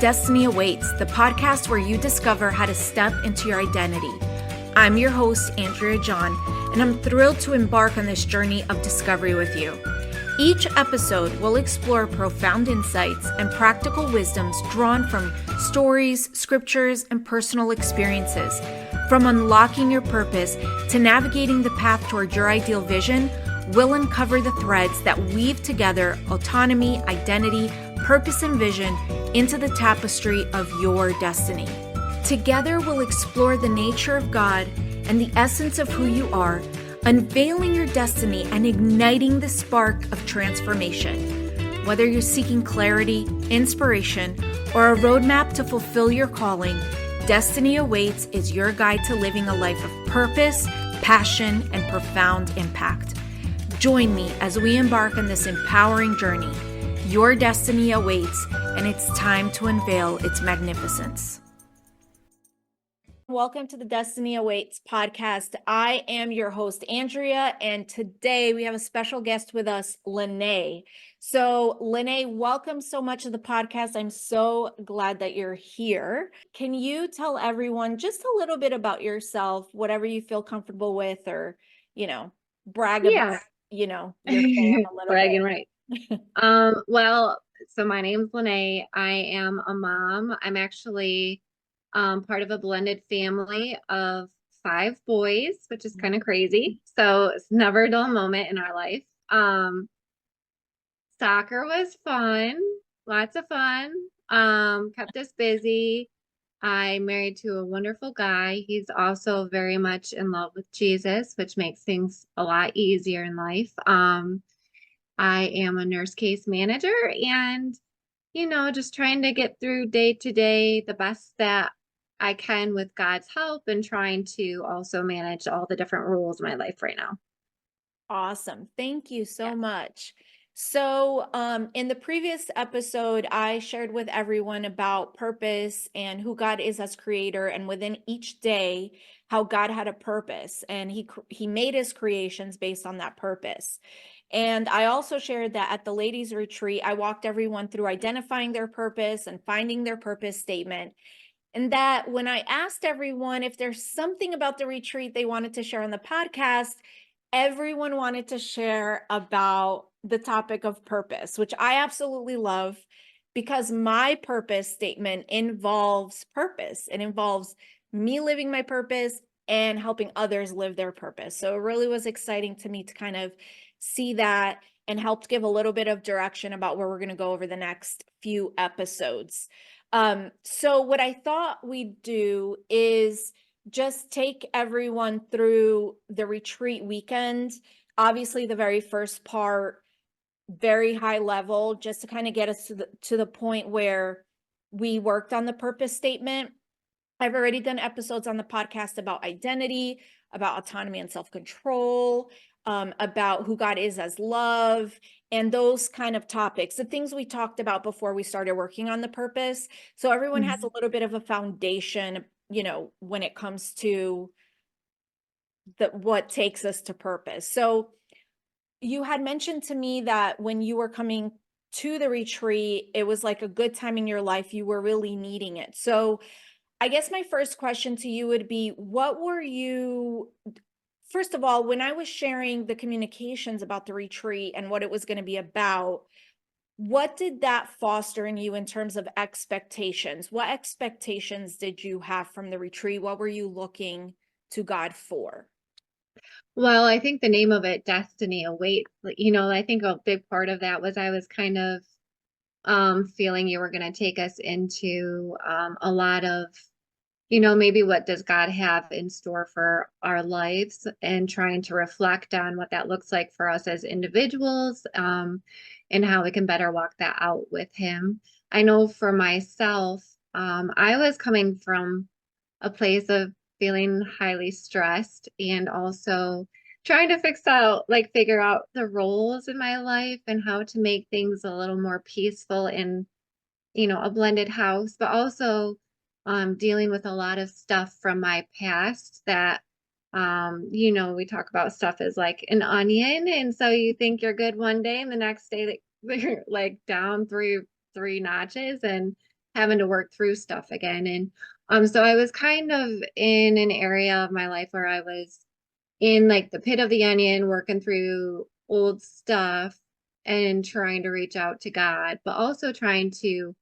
Destiny Awaits, the podcast where you discover how to step into your identity. I'm your host, Andrea John, and I'm thrilled to embark on this journey of discovery with you. Each episode will explore profound insights and practical wisdoms drawn from stories, scriptures, and personal experiences. From unlocking your purpose to navigating the path toward your ideal vision, we'll uncover the threads that weave together autonomy, identity, purpose, and vision into the tapestry of your destiny. Together, we'll explore the nature of God and the essence of who you are, unveiling your destiny and igniting the spark of transformation. Whether you're seeking clarity, inspiration, or a roadmap to fulfill your calling, Destiny Awaits is your guide to living a life of purpose, passion, and profound impact. Join me as we embark on this empowering journey. Your destiny awaits, and it's time to unveil its magnificence. Welcome to the Destiny Awaits podcast. I am your host, Andrea, and today we have a special guest with us, Lennae. So, Lennae, welcome so much to the podcast. I'm so glad that you're here. Can you tell everyone just a little bit about yourself, whatever you feel comfortable with, or, brag about, your fam a little Bragging bit? right. So my name's Lennae. I am a mom. I'm actually part of a blended family of 5 boys, which is kind of crazy. So it's never a dull moment in our life. Soccer was fun, lots of fun. Kept us busy. I'm married to a wonderful guy. He's also very much in love with Jesus, which makes things a lot easier in life. I am a nurse case manager and, just trying to get through day to day the best that I can with God's help and trying to also manage all the different roles in my life right now. Awesome. Thank you so much. So, in the previous episode, I shared with everyone about purpose and who God is as creator, and within each day, how God had a purpose, and He made His creations based on that purpose. And I also shared that at the ladies' retreat, I walked everyone through identifying their purpose and finding their purpose statement. And that when I asked everyone if there's something about the retreat they wanted to share on the podcast, everyone wanted to share about the topic of purpose, which I absolutely love because my purpose statement involves purpose. It involves me living my purpose and helping others live their purpose. So it really was exciting to me to kind of see that and helped give a little bit of direction about where we're going to go over the next few episodes. So what I thought we'd do is just take everyone through the retreat weekend. Obviously, the very first part, very high level, just to kind of get us to the point where we worked on the purpose statement. I've already done episodes on the podcast about identity, about autonomy and self-control, about who God is as love, and those kind of topics, the things we talked about before we started working on the purpose. So everyone has a little bit of a foundation, when it comes to what takes us to purpose. So you had mentioned to me that when you were coming to the retreat, it was like a good time in your life. You were really needing it. So I guess my first question to you would be, first of all, when I was sharing the communications about the retreat and what it was going to be about, what did that foster in you in terms of expectations? What expectations did you have from the retreat? What were you looking to God for? Well, I think the name of it, Destiny Awaits, I think a big part of that was I was kind of feeling you were going to take us into a lot of maybe what does God have in store for our lives and trying to reflect on what that looks like for us as individuals, and how we can better walk that out with Him. I know for myself, I was coming from a place of feeling highly stressed and also trying to figure out the roles in my life and how to make things a little more peaceful in, a blended house, but also dealing with a lot of stuff from my past that, we talk about stuff as like an onion. And so you think you're good one day and the next day that you're like down three notches and having to work through stuff again. And so I was kind of in an area of my life where I was in like the pit of the onion, working through old stuff and trying to reach out to God, but also trying to,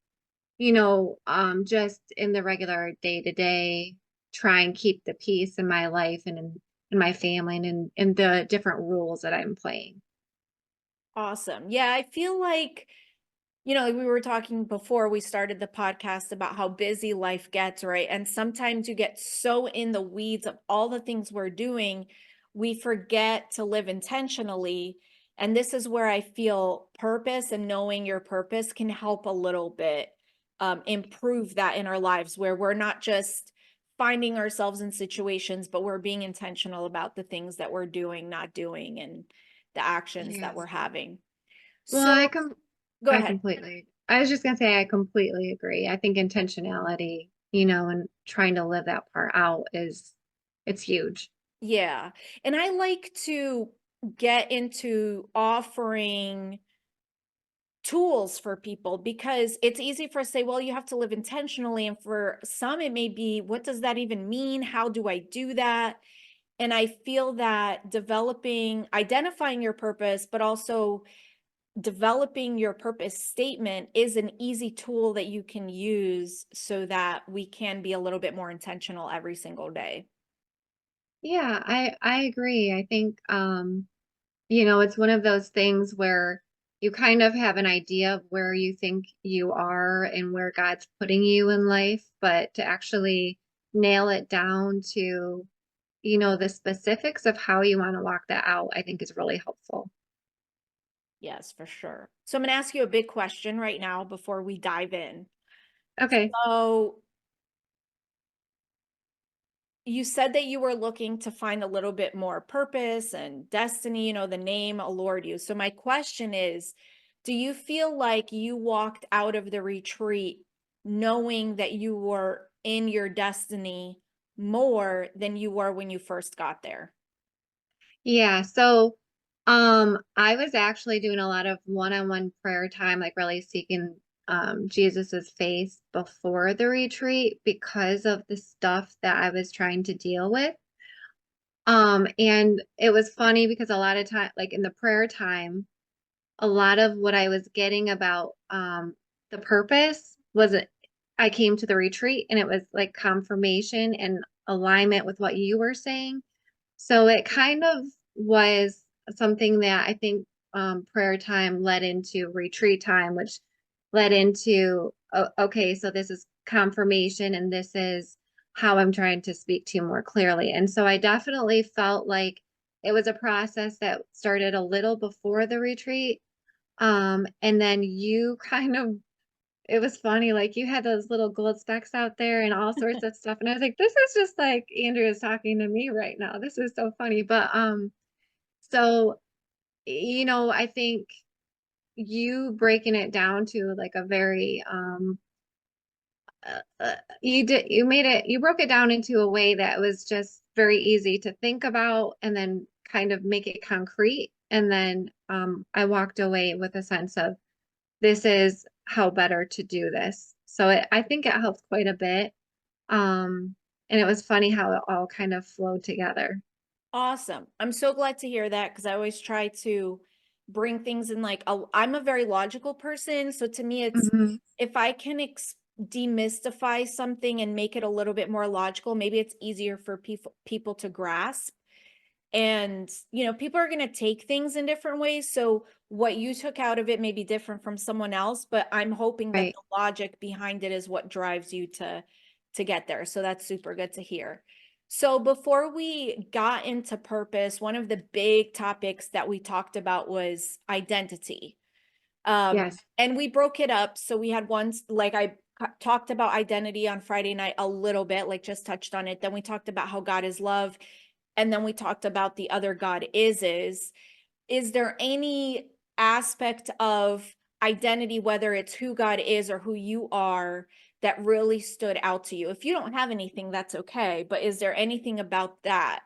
just in the regular day to day, try and keep the peace in my life and in my family and in the different rules that I'm playing. Awesome. Yeah, I feel like, like we were talking before we started the podcast about how busy life gets, right? And sometimes you get so in the weeds of all the things we're doing, we forget to live intentionally. And this is where I feel purpose and knowing your purpose can help a little bit improve that in our lives, where we're not just finding ourselves in situations, but we're being intentional about the things that we're doing, not doing, and the actions that Yes. we're having. Well, So go I ahead. completely, I was just gonna say I completely agree. I think intentionality, and trying to live that part out it's huge. Yeah. And I like to get into offering tools for people because it's easy for us to say, well, you have to live intentionally. And for some, it may be, what does that even mean? How do I do that? And I feel that identifying your purpose, but also developing your purpose statement is an easy tool that you can use so that we can be a little bit more intentional every single day. Yeah, I agree. I think it's one of those things where you kind of have an idea of where you think you are and where God's putting you in life, but to actually nail it down to, the specifics of how you want to walk that out, I think is really helpful. Yes, for sure. So I'm going to ask you a big question right now before we dive in. Okay. So you said that you were looking to find a little bit more purpose and destiny, the name allured you. So my question is, do you feel like you walked out of the retreat knowing that you were in your destiny more than you were when you first got there? Yeah, so I was actually doing a lot of one-on-one prayer time, like really seeking Jesus's face before the retreat because of the stuff that I was trying to deal with. And it was funny because a lot of time, like in the prayer time, a lot of what I was getting about the purpose was I came to the retreat and it was like confirmation and alignment with what you were saying. So it kind of was something that I think prayer time led into retreat time, which led into, okay, so this is confirmation and this is how I'm trying to speak to you more clearly. And so I definitely felt like it was a process that started a little before the retreat. And then you kind of, it was funny, like you had those little gold specks out there and all sorts of stuff. And I was like, this is just like Andrea's talking to me right now. This is so funny. But so I think you breaking it down to like a very you broke it down into a way that was just very easy to think about and then kind of make it concrete. And then I walked away with a sense of this is how better to do this. So I think it helped quite a bit. And it was funny how it all kind of flowed together. Awesome. I'm so glad to hear that because I always try to bring things in I'm a very logical person. So to me, it's Hmm. if I can demystify something and make it a little bit more logical, maybe it's easier for people to grasp. And, people are going to take things in different ways. So what you took out of it may be different from someone else, but I'm hoping that Right. the logic behind it is what drives you to get there. So that's super good to hear. So before we got into purpose, one of the big topics that we talked about was identity. Yes. And we broke it up. So we had ones like talked about identity on Friday night a little bit, like just touched on it. Then we talked about how God is love. And then we talked about the other God is there any aspect of identity, whether it's who God is or who you are, that really stood out to you? If you don't have anything, that's okay. But is there anything about that?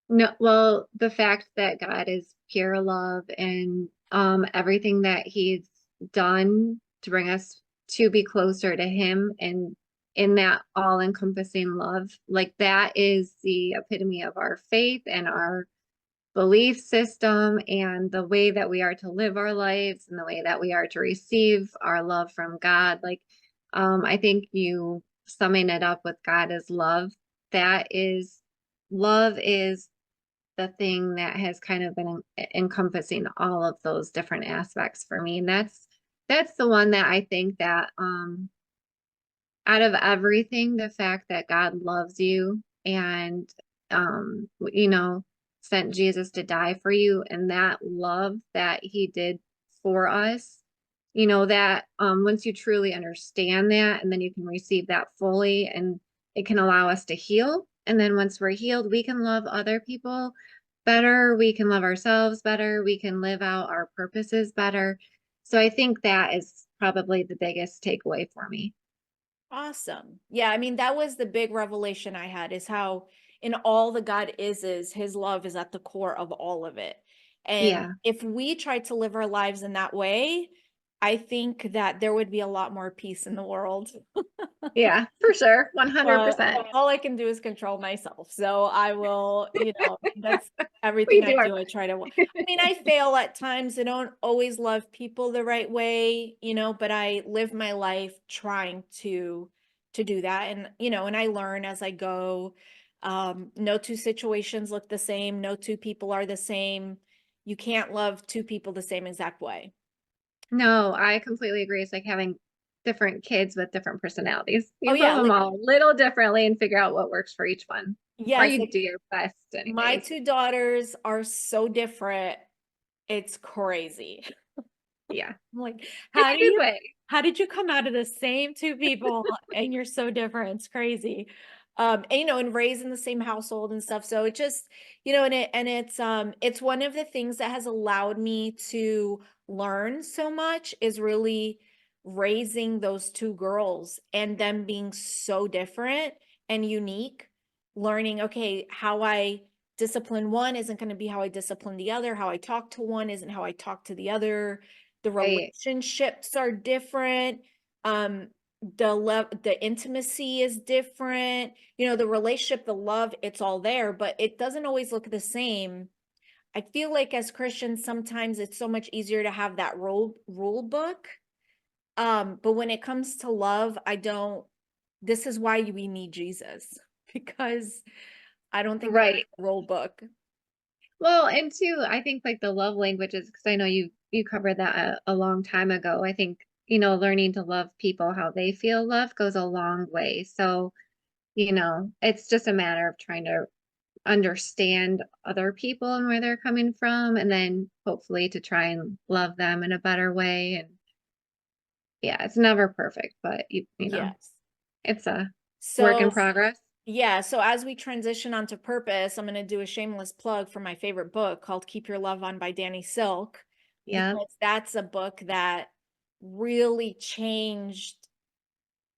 No, well, the fact that God is pure love and everything that he's done to bring us to be closer to him and in that all-encompassing love. Like that is the epitome of our faith and our belief system and the way that we are to live our lives and the way that we are to receive our love from God. Like, I think you summing it up with God is love. That is, love is the thing that has kind of been encompassing all of those different aspects for me. And that's the one that I think that out of everything, the fact that God loves you and you know, sent Jesus to die for you and that love that he did for us, you know, that once you truly understand that and then you can receive that fully and it can allow us to heal. And then once we're healed, we can love other people better, we can love ourselves better, we can live out our purposes better. So I think that is probably the biggest takeaway for me. Awesome. Yeah, I mean, that was the big revelation I had is how in all the God is his love is at the core of all of it. And Yeah. if we tried to live our lives in that way, I think that there would be a lot more peace in the world. Yeah, for sure. But 100%. all I can do is control myself. So I will, that's We everything I do our do. I try to, I mean, I fail at times. I don't always love people the right way, but I live my life trying to do that. And, and I learn as I go. No two situations look the same. No two people are the same. You can't love two people the same exact way. No, I completely agree. It's like having different kids with different personalities. Oh You love yeah, them like all a little differently and figure out what works for each one. Or yes, you like do your best my anyways. two daughters are so different. It's crazy. Yeah. I'm like, In a good way. how did you come out of the same two people and you're so different? It's crazy. And, and raised in the same household and stuff. So it just, it's one of the things that has allowed me to learn so much is really raising those two girls and them being so different and unique, learning, okay, how I discipline one isn't going to be how I discipline the other. How I talk to one isn't how I talk to the other. The Right. relationships are different. Um, the intimacy is different. The relationship, the love, it's all there, but it doesn't always look the same. I feel like as Christians, sometimes it's so much easier to have that rule book. But when it comes to love, I don't. This is why we need Jesus because I don't think there's Right. a rule book. Well, and two, I think like the love languages, because I know you covered that a long time ago. I think, learning to love people how they feel loved goes a long way. So, it's just a matter of trying to understand other people and where they're coming from, and then hopefully to try and love them in a better way. And yeah, it's never perfect, but Yes. it's a work in So progress. yeah, so as we transition onto purpose, I'm going to do a shameless plug for my favorite book called Keep Your Love On by Danny Silk, Yeah, because that's a book that really changed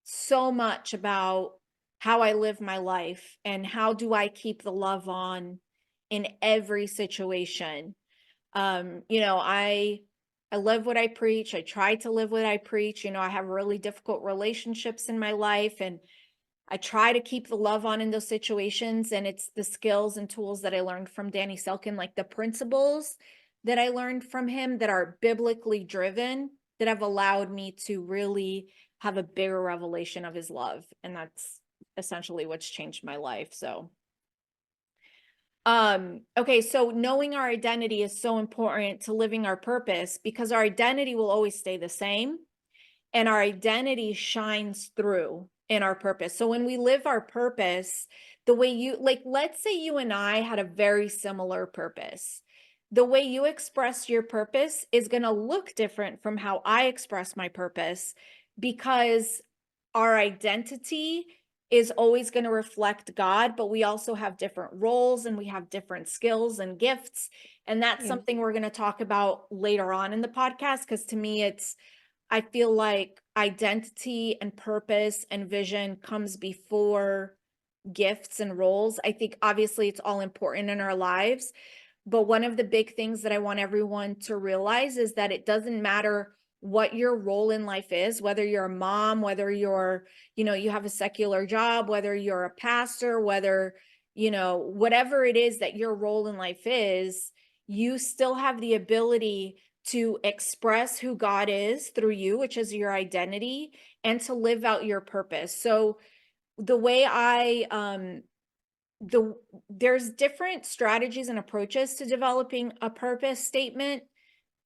so much about how I live my life and how do I keep the love on in every situation. I live what I preach. I try to live what I preach. I have really difficult relationships in my life and I try to keep the love on in those situations. And it's the skills and tools that I learned from Danny Selkin, like the principles that I learned from him that are biblically driven, that have allowed me to really have a bigger revelation of his love. And that's essentially what's changed my life. So, okay, so knowing our identity is so important to living our purpose because our identity will always stay the same and our identity shines through in our purpose. So when we live our purpose, the way let's say you and I had a very similar purpose. The way you express your purpose is going to look different from how I express my purpose because our identity is always going to reflect God, but we also have different roles and we have different skills and gifts. And that's yeah, something we're going to talk about later on in the podcast because to me, I feel like identity and purpose and vision comes before gifts and roles. I think obviously it's all important in our lives, but one of the big things that I want everyone to realize is that it doesn't matter what your role in life is, whether you're a mom, whether you're, you have a secular job, whether you're a pastor, whether, whatever it is that your role in life is, you still have the ability to express who God is through you, which is your identity, and to live out your purpose. So the way the there's different strategies and approaches to developing a purpose statement.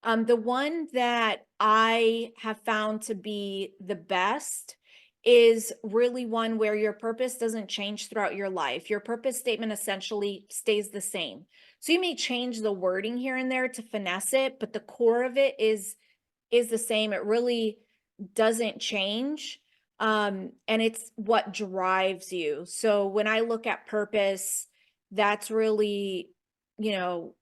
The one that I have found to be the best is really one where your purpose doesn't change throughout your life. Your purpose statement essentially stays the same. So you may change the wording here and there to finesse it, but the core of it is the same. It really doesn't change. And it's what drives you. So when I look at purpose, that's really, you know,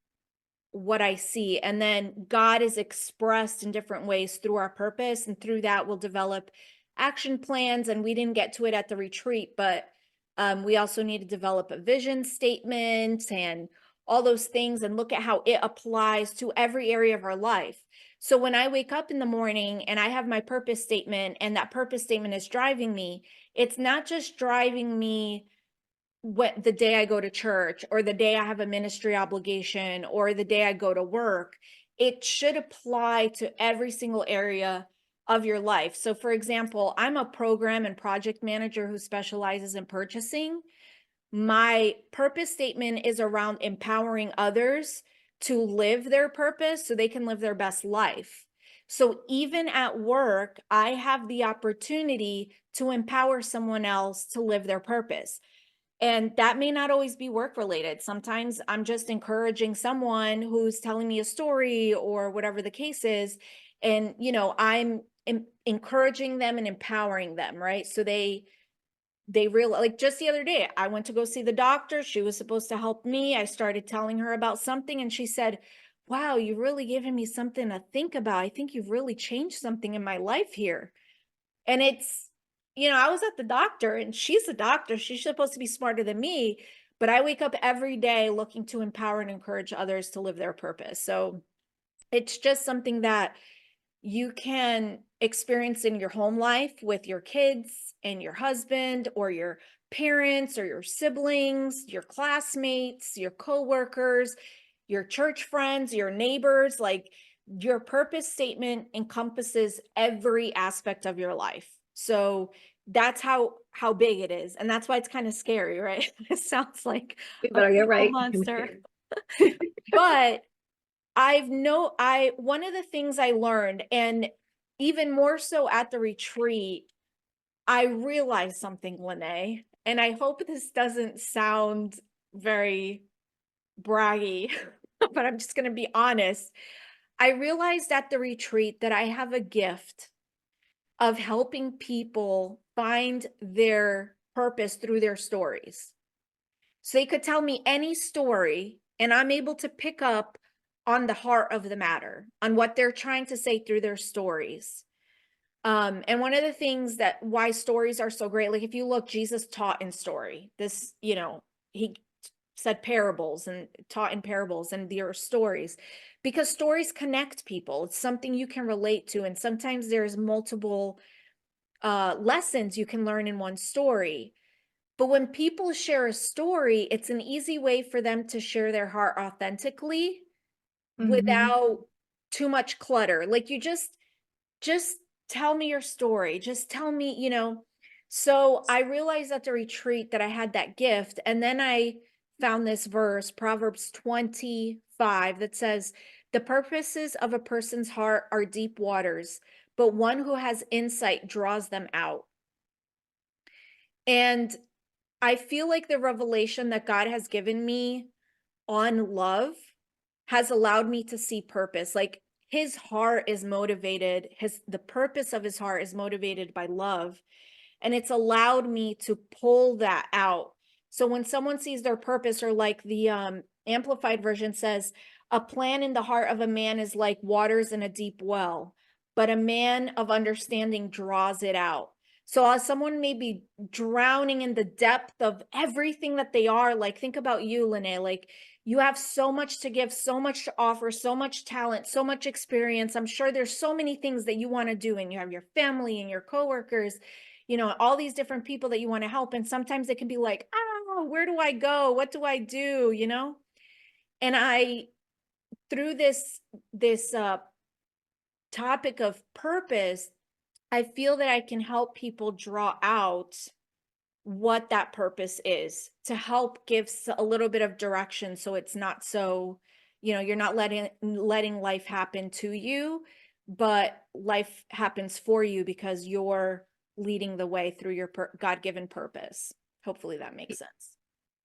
what I see. And then God is expressed in different ways through our purpose. And through that, we'll develop action plans. And we didn't get to it at the retreat, but we also need to develop a vision statement and all those things and look at how it applies to every area of our life. So when I wake up in the morning and I have my purpose statement and that purpose statement is driving me, it's not just driving me what the day I go to church or the day I have a ministry obligation or the day I go to work. It should apply to every single area of your life. So for example, I'm a program and project manager who specializes in purchasing. My purpose statement is around empowering others to live their purpose so they can live their best life. So even at work, I have the opportunity to empower someone else to live their purpose. And that may not always be work related. Sometimes I'm just encouraging someone who's telling me a story or whatever the case is. And, I'm encouraging them and empowering them, right? So they realize, like just the other day, I went to go see the doctor. She was supposed to help me. I started telling her about something and she said, "Wow, you really given me something to think about. I think you've really changed something in my life here." And it's, I was at the doctor and she's a doctor. She's supposed to be smarter than me, but I wake up every day looking to empower and encourage others to live their purpose. So it's just something that you can experience in your home life with your kids and your husband or your parents or your siblings, your classmates, your coworkers, your church friends, your neighbors. Like your purpose statement encompasses every aspect of your life. So that's how big it is. And that's why it's kind of scary, right? It sounds like You a better get people right. monster. But I one of the things I learned, and even more so at the retreat, I realized something, Lennae, and I hope this doesn't sound very braggy, but I'm just gonna be honest. I realized at the retreat that I have a gift of helping people find their purpose through their stories. So they could tell me any story, and I'm able to pick up on the heart of the matter, on what they're trying to say through their stories. And one of the things that why stories are so great, like if you look, Jesus taught in story. This, he said parables and taught in parables, and there are stories because stories connect people. It's something you can relate to, and sometimes there's multiple lessons you can learn in one story. But when people share a story, it's an easy way for them to share their heart authentically Hmm. without too much clutter. Like you just tell me your story. Just tell me, So I realized at the retreat that I had that gift. And then I found this verse, Proverbs 25, that says, "The purposes of a person's heart are deep waters, but one who has insight draws them out." And I feel like the revelation that God has given me on love has allowed me to see purpose. Like his heart is motivated, the purpose of his heart is motivated by love. And it's allowed me to pull that out. So when someone sees their purpose, or like the amplified version says, "A plan in the heart of a man is like waters in a deep well, but a man of understanding draws it out." So someone may be drowning in the depth of everything that they are. Like, think about you, Lennae. Like, you have so much to give, so much to offer, so much talent, so much experience. I'm sure there's so many things that you want to do, and you have your family and your coworkers, all these different people that you want to help. And sometimes it can be like, oh, where do I go? What do I do? And through this topic of purpose, I feel that I can help people draw out what that purpose is to help give a little bit of direction, so it's not so, you're not letting life happen to you, but life happens for you because you're leading the way through your God-given purpose. Hopefully that makes sense.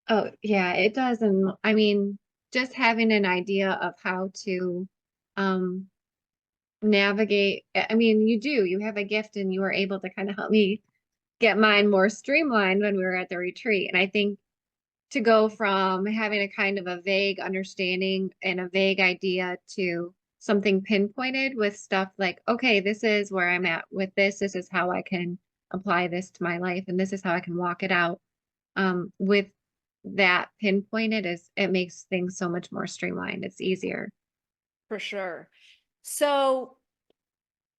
Oh, yeah, it does. And I mean, just having an idea of how to um navigate. I mean, you have a gift and you were able to kind of help me get mine more streamlined when we were at the retreat. And I think to go from having a kind of a vague understanding and a vague idea to something pinpointed with stuff like, okay, this is where I'm at with this. This is how I can apply this to my life, and this is how I can walk it out. With that pinpointed is it makes things so much more streamlined. It's easier. For sure. So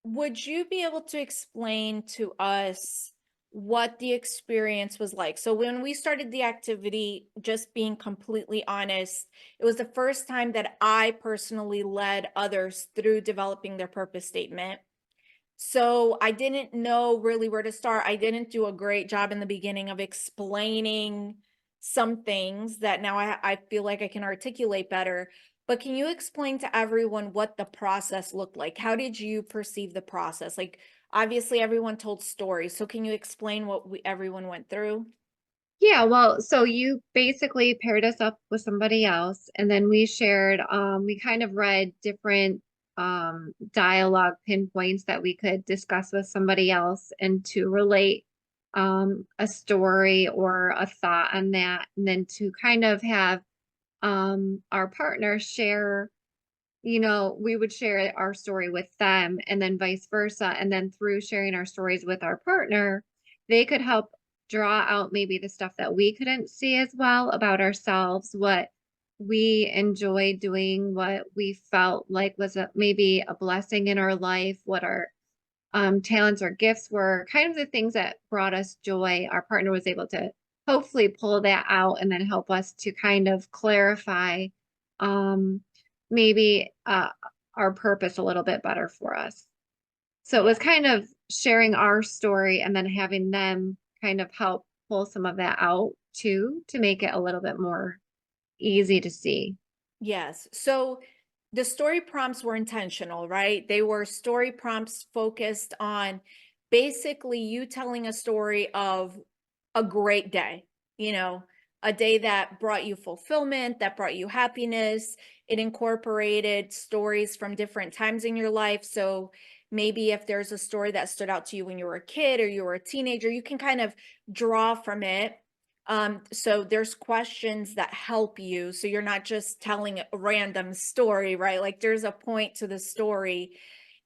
would you be able to explain to us what the experience was like? So when we started the activity, just being completely honest, it was the first time that I personally led others through developing their purpose statement. So I didn't know really where to start. I didn't do a great job in the beginning of explaining some things that now I feel like I can articulate better. But can you explain to everyone what the process looked like? How did you perceive the process? Like, obviously, everyone told stories. So can you explain what everyone went through? Yeah, well, so you basically paired us up with somebody else, and then we shared, we kind of read different dialogue pinpoints that we could discuss with somebody else and to relate a story or a thought on that, and then to kind of have our partner share, we would share our story with them and then vice versa. And then through sharing our stories with our partner, they could help draw out maybe the stuff that we couldn't see as well about ourselves, what we enjoy doing, what we felt like was maybe a blessing in our life, what our talents or gifts were, kind of the things that brought us joy. Our partner was able to hopefully pull that out and then help us to kind of clarify um, maybe our purpose a little bit better for us. So it Yeah. was kind of sharing our story and then having them kind of help pull some of that out too to make it a little bit more easy to see. Yes. So the story prompts were intentional, right? They were story prompts focused on basically you telling a story of a great day, you know, a day that brought you fulfillment, that brought you happiness. It incorporated stories from different times in your life. So maybe if there's a story that stood out to you when you were a kid or you were a teenager, you can kind of draw from it. So there's questions that help you. So you're not just telling a random story, right? Like, there's a point to the story.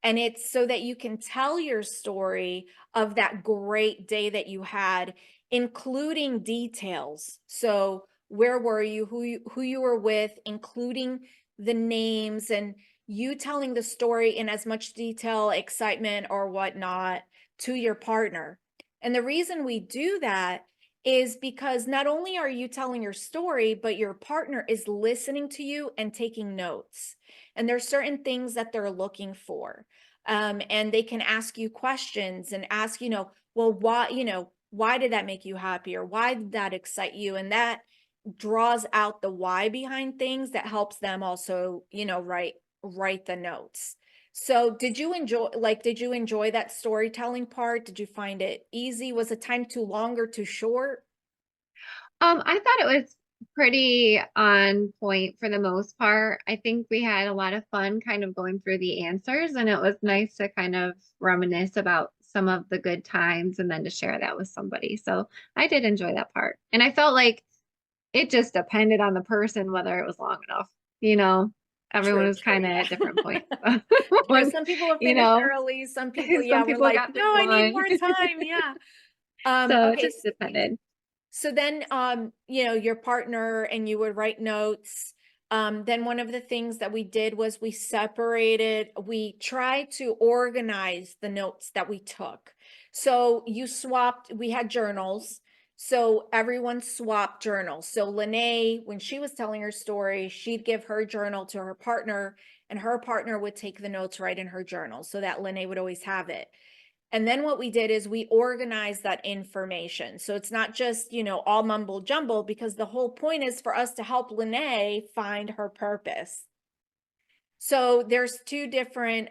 And it's so that you can tell your story of that great day that you had, including details. So where were you, who you were with, including the names, and you telling the story in as much detail, excitement, or whatnot to your partner. And the reason we do that is because not only are you telling your story, but your partner is listening to you and taking notes. And there's certain things that they're looking for. And they can ask you questions and ask, well, why did that make you happy? Or why did that excite you? And that draws out the why behind things that helps them also, write the notes. So did you enjoy that storytelling part? Did you find it easy? Was the time too long or too short? I thought it was pretty on point for the most part. I think we had a lot of fun kind of going through the answers, and it was nice to kind of reminisce about some of the good times and then to share that with somebody. So I did enjoy that part. And I felt like it just depended on the person whether it was long enough, you know? everyone True, was true, kind of yeah. at different points. True, When, some people have you finished know, early, some people, yeah, some were people like, got "No, through I need one. more time." Yeah. So it Okay, just depended. so then, your partner and you would write notes. Then one of the things that we did was we tried to organize the notes that we took. So we had journals. So everyone swapped journals. So Lennae, when she was telling her story, she'd give her journal to her partner, and her partner would take the notes right in her journal so that Lennae would always have it. And then what we did is we organized that information. So it's not just, all mumble jumble, because the whole point is for us to help Lennae find her purpose. So there's two different,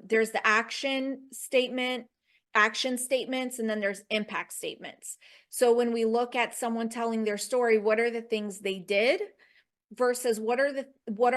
there's the action statements, and then there's impact statements. So when we look at someone telling their story, what are the things they did versus what are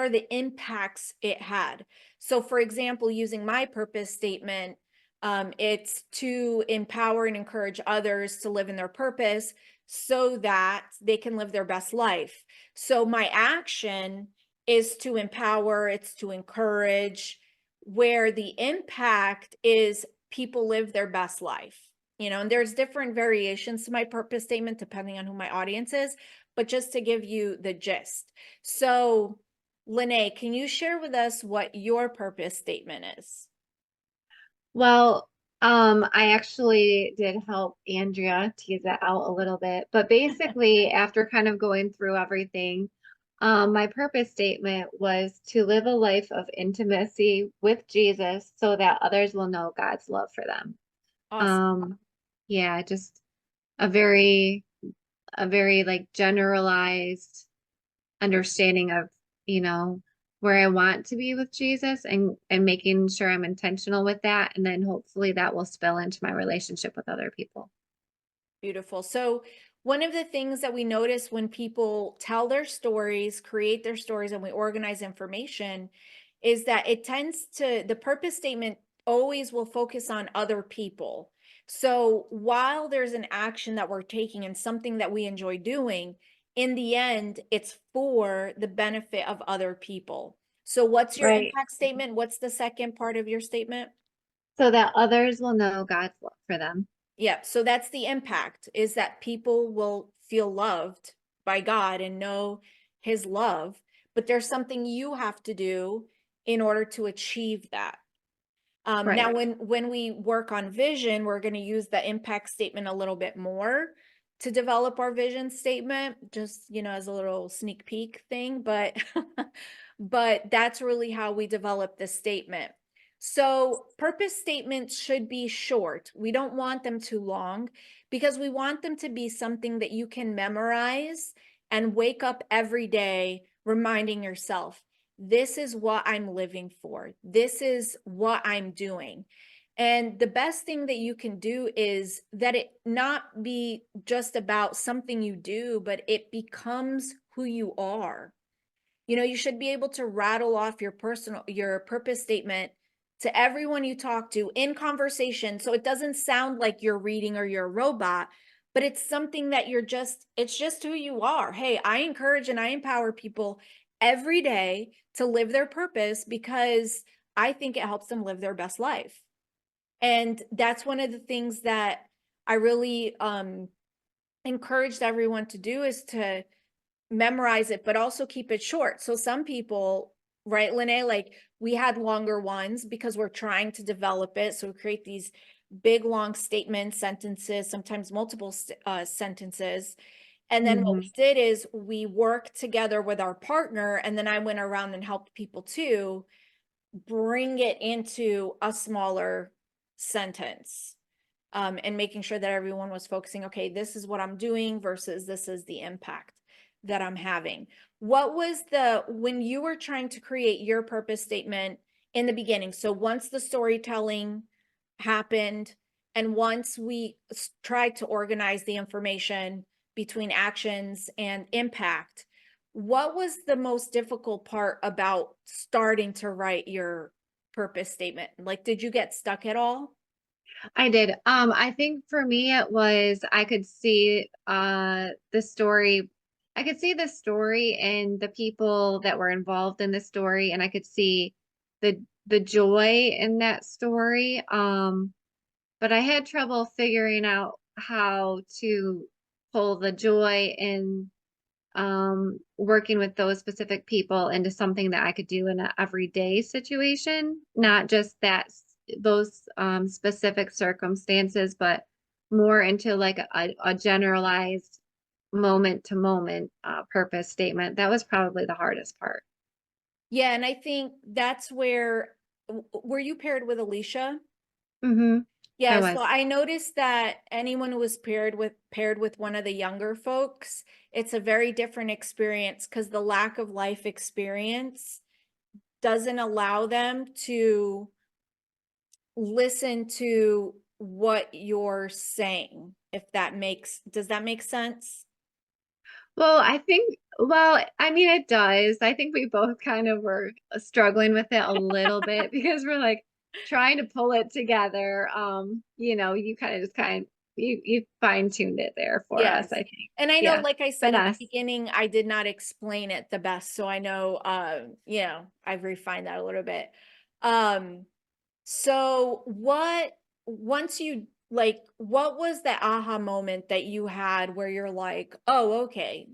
the impacts it had. So for example, using my purpose statement, it's to empower and encourage others to live in their purpose so that they can live their best life. So my action is to empower, it's to encourage, where the impact is people live their best life. And there's different variations to my purpose statement depending on who my audience is, but just to give you the gist. So, Lennae, can you share with us what your purpose statement is? Well, I actually did help Andrea tease that out a little bit, but basically, after kind of going through everything, my purpose statement was to live a life of intimacy with Jesus so that others will know God's love for them. Awesome. Um, yeah, just a very, a very like generalized understanding of, you know, where I want to be with Jesus and making sure I'm intentional with that. And then hopefully that will spill into my relationship with other people. Beautiful. So, one of the things that we notice when people tell their stories, create their stories, and we organize information is that the purpose statement always will focus on other people. So, while there's an action that we're taking and something that we enjoy doing, in the end, it's for the benefit of other people. So, what's your Right. impact statement? What's the second part of your statement? So that others will know God's love for them. Yeah, so that's the impact, is that people will feel loved by God and know his love, but there's something you have to do in order to achieve that. Now, Right. when we work on vision, we're going to use the impact statement a little bit more to develop our vision statement, just as a little sneak peek thing, but but that's really how we develop the statement. So purpose statements should be short. We don't want them too long because we want them to be something that you can memorize and wake up every day reminding yourself, this is what I'm living for. This is what I'm doing. And the best thing that you can do is that it not be just about something you do, but it becomes who you are. You should be able to rattle off your purpose statement to everyone you talk to in conversation. So it doesn't sound like you're reading or you're a robot, but it's something that it's just who you are. Hey, I encourage and I empower people every day to live their purpose because I think it helps them live their best life. And that's one of the things that I really encouraged everyone to do, is to memorize it, but also keep it short. So some people, right, Lennae, like we had longer ones because we're trying to develop it. So we create these big, long statements, sentences, sometimes multiple sentences. And then what Hmm. we did is we worked together with our partner, and then I went around and helped people too bring it into a smaller sentence, and making sure that everyone was focusing, okay, this is what I'm doing versus this is the impact that I'm having. When you were trying to create your purpose statement in the beginning, so once the storytelling happened and once we tried to organize the information between actions and impact, what was the most difficult part about starting to write your purpose statement? Like, did you get stuck at all? I did. I think for me it was I could see the story I could see the story and the people that were involved in the story, and I could see the joy in that story. But I had trouble figuring out how to pull the joy in working with those specific people into something that I could do in an everyday situation, not just those specific circumstances, but more into like a generalized moment to moment purpose statement. That was probably the hardest part. Yeah, and I think that's where were you paired with Alicia? Mm-hmm. I Yeah, so was. I noticed that anyone who was paired with one of the younger folks, it's a very different experience because the lack of life experience doesn't allow them to listen to what you're saying, if that makes does that make sense? Well, I mean, it does. I think we both kind of were struggling with it a little bit because we're like trying to pull it together. You kind of just you fine-tuned it there for us, Yes. I think. And I know, Yeah. like I said at the Finesse. beginning, I did not explain it the best. So I know, I've refined that a little bit. Um, so once you what was the aha moment that you had where you're like, oh, okay,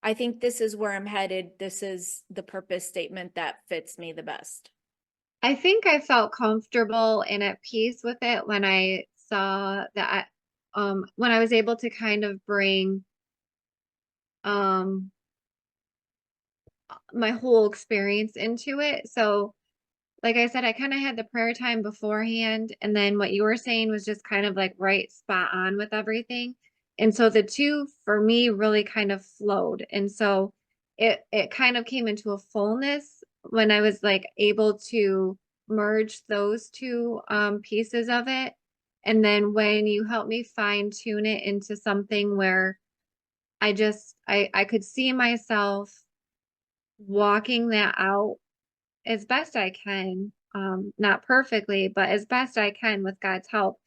I think this is where I'm headed. This is the purpose statement that fits me the best. I think I felt comfortable and at peace with it when I saw that when I was able to kind of bring um my whole experience into it. So like I said, I kind of had the prayer time beforehand, and then what you were saying was just kind of like right spot on with everything. And so the two for me really kind of flowed. And so it kind of came into a fullness when I was like able to merge those two pieces of it. And then when you helped me fine tune it into something where I could see myself walking that out as best I can, not perfectly, but as best I can with God's help.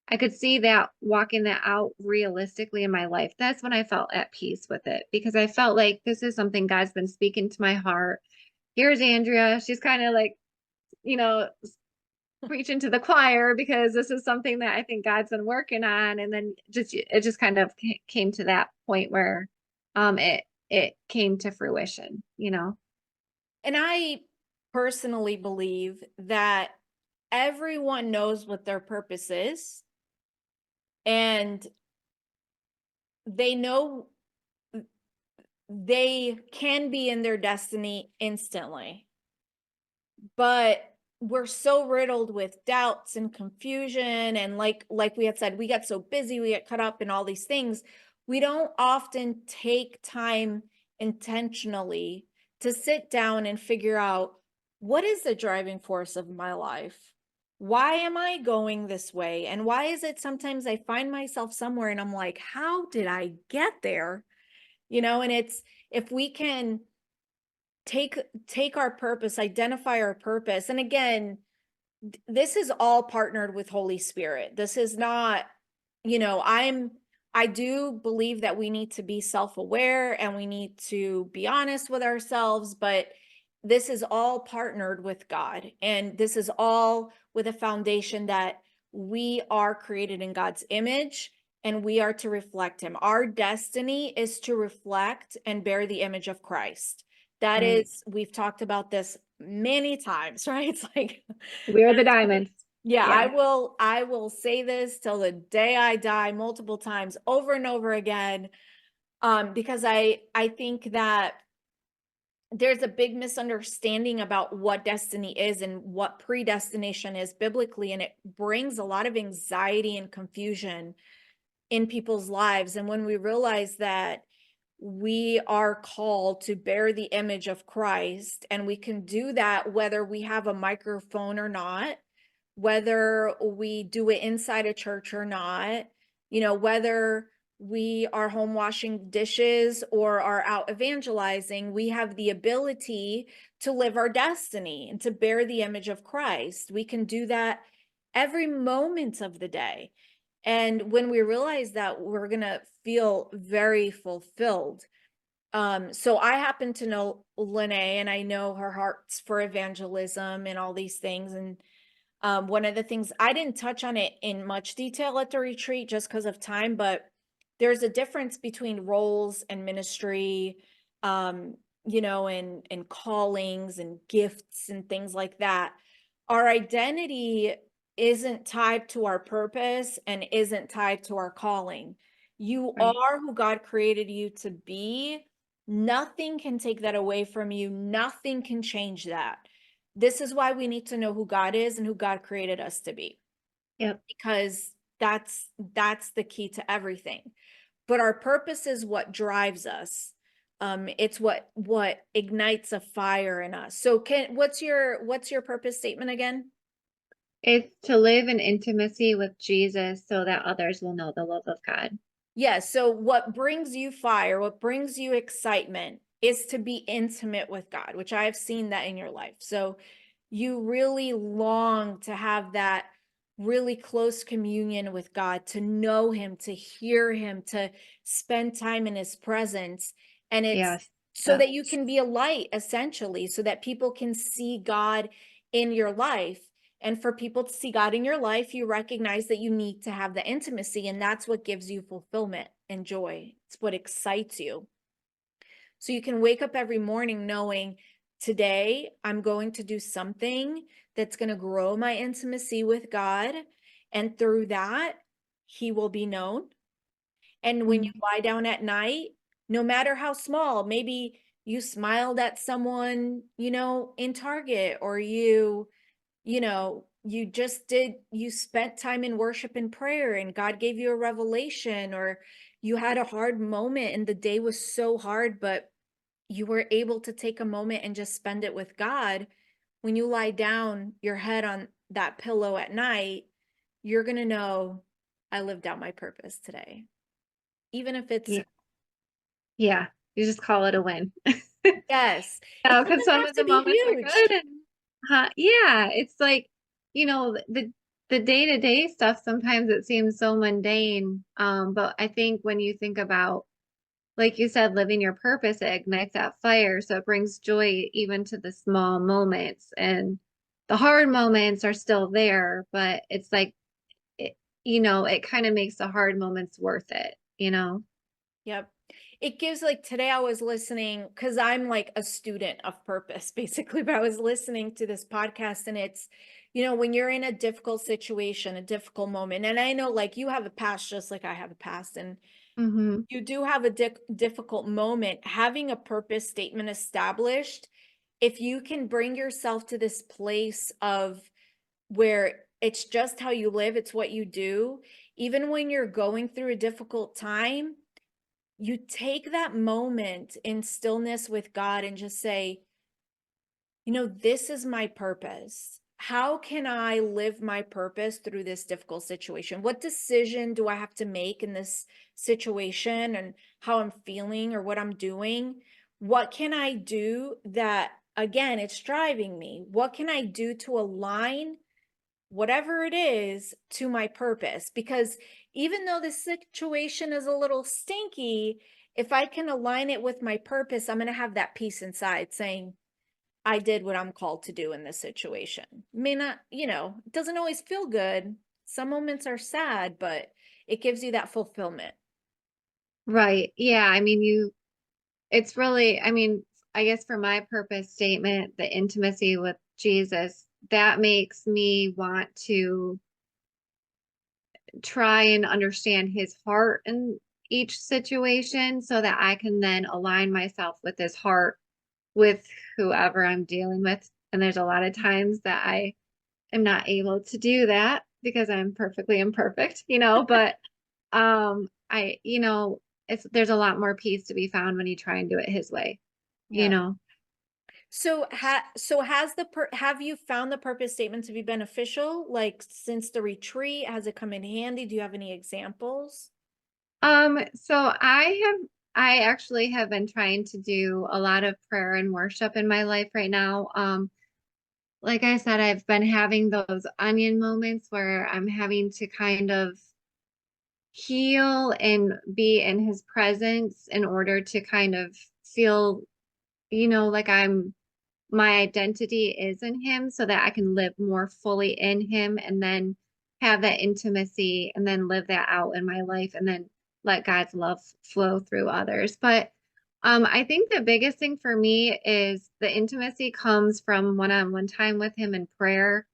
I could see that walking that out realistically in my life. That's when I felt at peace with it because I felt like this is something God's been speaking to my heart. Here's Andrea. She's kind of like, you know, preaching to the choir because this is something that I think God's been working on. And then it just kind of came to that point where it came to fruition. And I personally believe that everyone knows what their purpose is and they know they can be in their destiny instantly. But we're so riddled with doubts and confusion and like we had said, we get so busy, we get caught up in all these things. We don't often take time intentionally to sit down and figure out what is the driving force of my life? Why am I going this way? And why is it sometimes I find myself somewhere and I'm like, how did I get there? And it's if we can take our purpose, identify our purpose. And again, this is all partnered with Holy Spirit. This is not, I do believe that we need to be self-aware and we need to be honest with ourselves, but this is all partnered with God. And this is all with a foundation that we are created in God's image and we are to reflect him. Our destiny is to reflect and bear the image of Christ. That Right. is, we've talked about this many times, right? It's like We're the diamond. yeah, Yeah. I will say this till the day I die multiple times over and over again, because I think that there's a big misunderstanding about what destiny is and what predestination is biblically, and it brings a lot of anxiety and confusion in people's lives. And when we realize that we are called to bear the image of Christ, and we can do that whether we have a microphone or not, whether we do it inside a church or not, whether we are home washing dishes or are out evangelizing, we have the ability to live our destiny and to bear the image of Christ. We can do that every moment of the day. And when we realize that, we're gonna feel very fulfilled. So I happen to know Lennae, and I know her hearts for evangelism and all these things. And one of the things, I didn't touch on it in much detail at the retreat just because of time, but there's a difference between roles and ministry, um, and callings and gifts and things like that. Our identity isn't tied to our purpose and isn't tied to our calling. You Right. are who God created you to be. Nothing can take that away from you. Nothing can change that. This is why we need to know who God is and who God created us to be, Yep. because that's the key to everything. But our purpose is what drives us. It's what ignites a fire in us. So what's your purpose statement again? It's to live in intimacy with Jesus so that others will know the love of God. Yeah, so what brings you fire, what brings you excitement is to be intimate with God, which I have seen that in your life. So you really long to have that really close communion with God, to know Him, to hear Him, to spend time in His presence. And it's Yes. so Yep. that you can be a light, essentially, so that people can see God in your life. And for people to see God in your life, you recognize that you need to have the intimacy, and that's what gives you fulfillment and joy. It's what excites you. So you can wake up every morning knowing today I'm going to do something that's going to grow my intimacy with God. And through that, He will be known. And when you Mhm. lie down at night, no matter how small, maybe you smiled at someone, in Target, or you spent time in worship and prayer and God gave you a revelation, or you had a hard moment and the day was so hard, but you were able to take a moment and just spend it with God. When you lie down your head on that pillow at night, you're going to know I lived out my purpose today. Even if it's, Yeah. Yeah. You just call it a win. yes, it Yeah, because doesn't some have of to the be moments are huge. good and yeah, it's like, the day-to-day stuff, sometimes it seems so mundane. But I think when you think about, like you said, living your purpose, it ignites that fire. So it brings joy even to the small moments. And the hard moments are still there, but it's like it, it kind of makes the hard moments worth it. Yep. It gives, like, today I was listening because I'm like a student of purpose, basically, but I was listening to this podcast, and it's, when you're in a difficult situation, a difficult moment, and I know, like, you have a past just like I have a past, and Hmm. you do have a difficult moment, having a purpose statement established, if you can bring yourself to this place of where it's just how you live, it's what you do, even when you're going through a difficult time, you take that moment in stillness with God and just say, this is my purpose. How can I live my purpose through this difficult situation? What decision do I have to make in this situation, and how I'm feeling or what I'm doing? What can I do that, again, it's driving me? What can I do to align whatever it is to my purpose? Because even though the situation is a little stinky, if I can align it with my purpose, I'm going to have that peace inside saying, I did what I'm called to do in this situation. May not, it doesn't always feel good. Some moments are sad, but it gives you that fulfillment. Right. Yeah. I mean, it's really, I mean, I guess for my purpose statement, the intimacy with Jesus, that makes me want to try and understand his heart in each situation so that I can then align myself with his heart with whoever I'm dealing with. And there's a lot of times that I am not able to do that because I'm perfectly imperfect, but there's a lot more peace to be found when you try and do it his way, you Yeah. know. So have you found the purpose statement to be beneficial? Like, since the retreat, has it come in handy? Do you have any examples? So I actually have been trying to do a lot of prayer and worship in my life right now. Like I said, I've been having those onion moments where I'm having to kind of heal and be in his presence in order to kind of feel, like my identity is in him so that I can live more fully in him and then have that intimacy and then live that out in my life and then let God's love flow through others. But I think the biggest thing for me is the intimacy comes from one-on-one time with him in prayer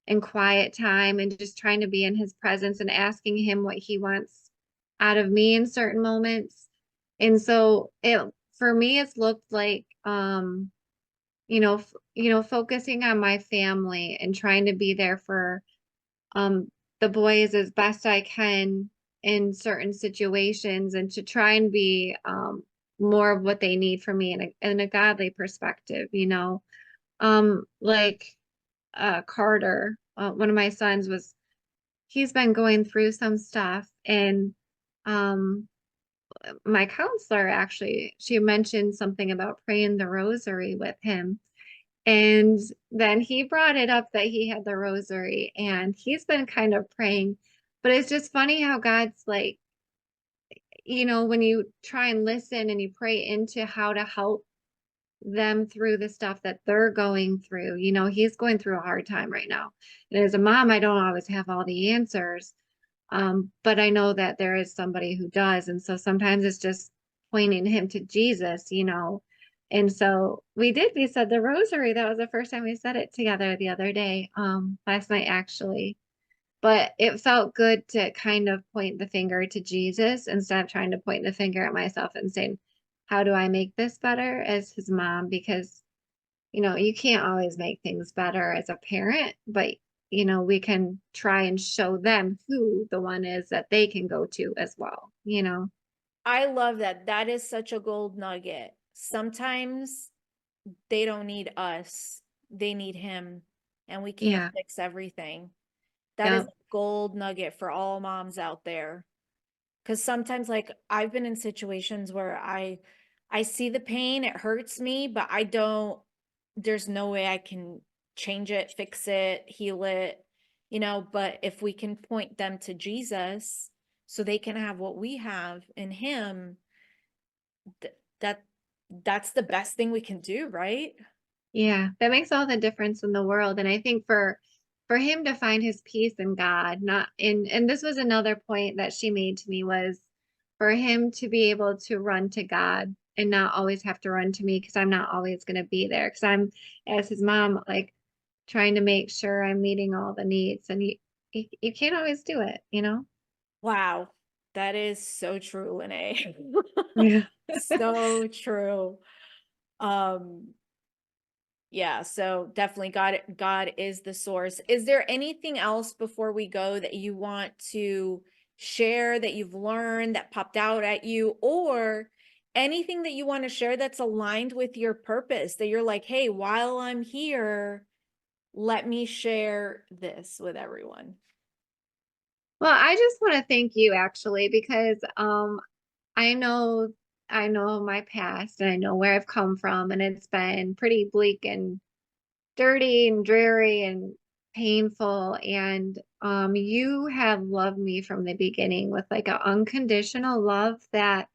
and quiet time and just trying to be in his presence and asking him what he wants out of me in certain moments. And so it for me it's looked like focusing on my family and trying to be there for um the boys as best I can in certain situations and to try and be more of what they need from me in a godly perspective, like Carter, one of my sons he's been going through some stuff and um my counselor actually she mentioned something about praying the rosary with him. And then he brought it up that he had the rosary and he's been kind of praying. But it's just funny how God's like, when you try and listen and you pray into how to help them through the stuff that they're going through. He's going through a hard time right now. And as a mom, I don't always have all the answers. But I know that there is somebody who does. And so sometimes it's just pointing him to Jesus. And so we said the rosary. That was the first time we said it together the other day, last night actually. But it felt good to kind of point the finger to Jesus instead of trying to point the finger at myself and saying, how do I make this better as his mom? Because you can't always make things better as a parent, but we can try and show them who the one is that they can go to as well. I love that. That is such a gold nugget. Sometimes they don't need us, they need him, and we can't Yeah. fix everything. That is Yeah. a gold nugget for all moms out there. Because sometimes, like, I've been in situations where I see the pain, it hurts me, but I don't, there's no way I can change it, fix it, heal it, but if we can point them to Jesus so they can have what we have in him, th- that that's the best thing we can do, right? Yeah. That makes all the difference in the world. And I think for him to find his peace in God, not in and this was another point that she made to me was for him to be able to run to God and not always have to run to me because I'm not always going to be there because I'm as his mom like trying to make sure I'm meeting all the needs and you can't always do it. Wow. That is so true, Lennae. Yeah. So true. Um, yeah, so definitely God is the source. Is there anything else before we go that you want to share that you've learned that popped out at you, or anything that you want to share that's aligned with your purpose that you're like, hey, while I'm here, let me share this with everyone? Well, I just want to thank you actually because I know I know my past and I know where I've come from and it's been pretty bleak and dirty and dreary and painful and you have loved me from the beginning with like an unconditional love that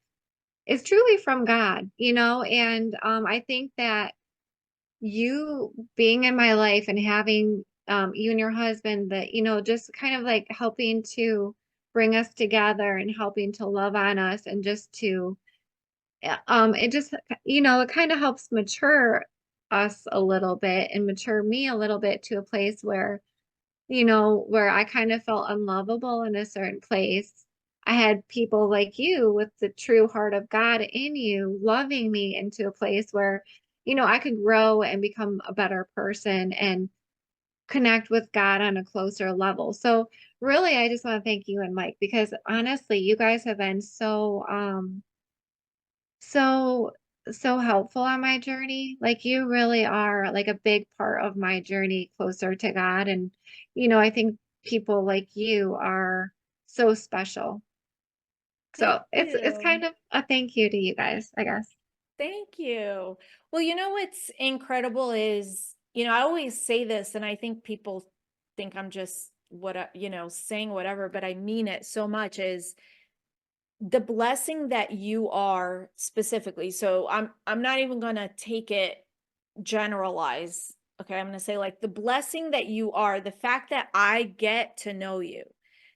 is truly from God, and I think that you being in my life and having you and your husband that just kind of like helping to bring us together and helping to love on us and just to it just it kind of helps mature us a little bit and mature me a little bit to a place where I kind of felt unlovable in a certain place. I had people like you with the true heart of God in you loving me into a place where I could grow and become a better person and connect with God on a closer level. So really I just want to thank you and Mike because honestly, you guys have been so so helpful on my journey. Like you really are like a big part of my journey closer to God. And I think people like you are so special. Thank So it's you. kind of a thank you to you guys, I guess. Thank you. Well, what's incredible is, I always say this, and I think people think I'm just what, saying whatever, but I mean it so much, is the blessing that you are specifically. So I'm not even going to take it generalize. Okay, I'm going to say like the blessing that you are, the fact that I get to know you.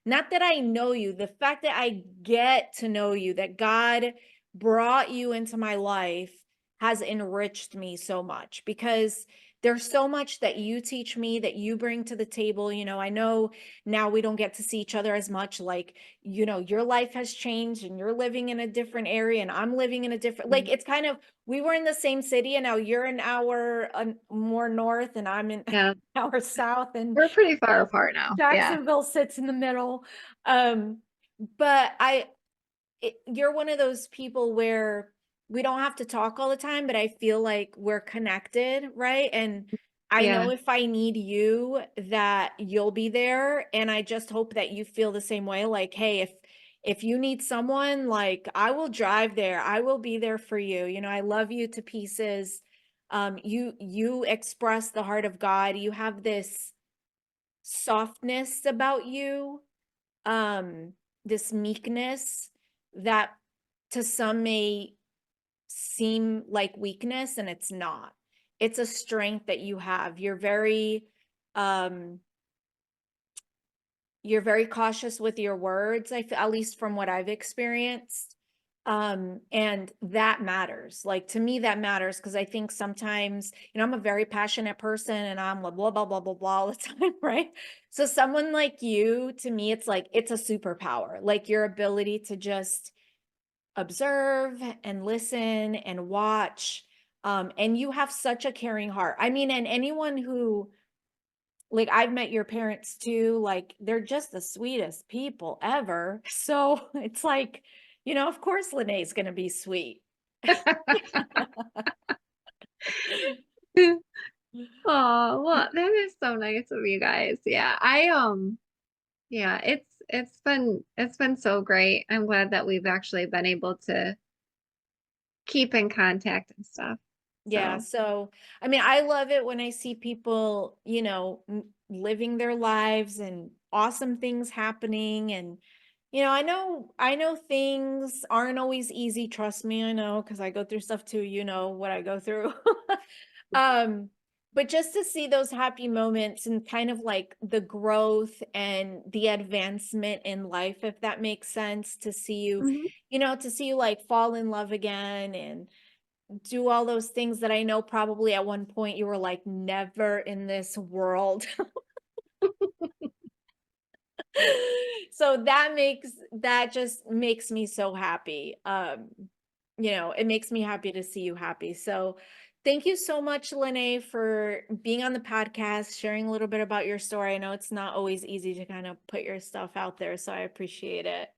Not that I know you, the fact that I get to know you, that God brought you into my life has enriched me so much, because there's so much that you teach me, that you bring to the table. I know now we don't get to see each other as much. Like, your life has changed and you're living in a different area and I'm living in a different, like, Mhm. it's kind of, we were in the same city and now you're an hour more north and I'm in Yeah, hour south, and we're pretty far uh, apart now. Yeah. Jacksonville sits in the middle. Um, but you're one of those people where we don't have to talk all the time, but I feel like we're connected, right? And I know Yeah. if I need you, that you'll be there. And I just hope that you feel the same way. Like, hey, if you need someone, like, I will drive there. I will be there for you. I love you to pieces. You express the heart of God. You have this softness about you, um, this meekness that to some may seem like weakness, and it's not. It's a strength that you have. Um you're very cautious with your words, at least from what I've experienced. And that matters. Like, to me, that matters, because I think sometimes, I'm a very passionate person and I'm like blah blah blah blah blah all the time, right? So someone like you, to me, it's like it's a superpower. Like, your ability to just observe and listen and watch. And you have such a caring heart. I mean, and anyone who, like, I've met your parents too, like, they're just the sweetest people ever. So it's like, of course Lennae is going to be sweet. Oh, well, that is so nice of you guys. Yeah. Yeah, it's been so great. I'm glad that we've actually been able to keep in contact and stuff. Yeah. So, So, I mean, I love it when I see people, living their lives and awesome things happening. And, I know things aren't always easy. Trust me, I know, because I go through stuff too. You know what I go through. um, but just to see those happy moments and kind of like the growth and the advancement in life, if that makes sense, to see you, mhm. to see you like fall in love again and do all those things that I know probably at one point you were like, never in this world. So that just makes me so happy. It makes me happy to see you happy. So thank you so much, Lennae, for being on the podcast, sharing a little bit about your story. I know it's not always easy to kind of put your stuff out there, so I appreciate it.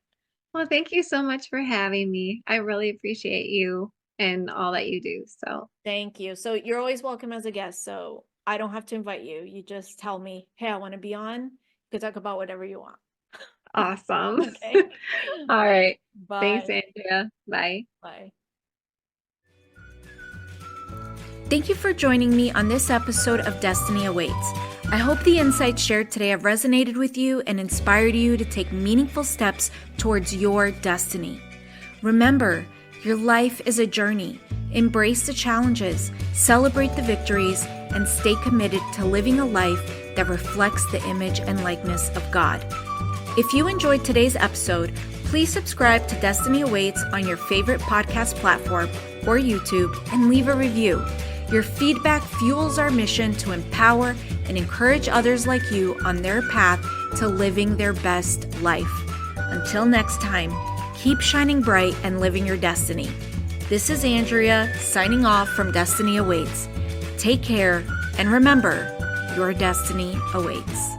Well, thank you so much for having me. I really appreciate you and all that you do. So, Thank you. So you're always welcome as a guest. So I don't have to invite you. You just tell me, hey, I want to be on. You can talk about whatever you want. awesome. Okay. All right. Thanks, Bye. Andrea. Bye. Bye. Thank you for joining me on this episode of Destiny Awaits. I hope the insights shared today have resonated with you and inspired you to take meaningful steps towards your destiny. Remember, your life is a journey. Embrace the challenges, celebrate the victories, and stay committed to living a life that reflects the image and likeness of God. If you enjoyed today's episode, please subscribe to Destiny Awaits on your favorite podcast platform or YouTube and leave a review. Your feedback fuels our mission to empower and encourage others like you on their path to living their best life. Until next time, keep shining bright and living your destiny. This is Andrea signing off from Destiny Awaits. Take care and remember, your destiny awaits.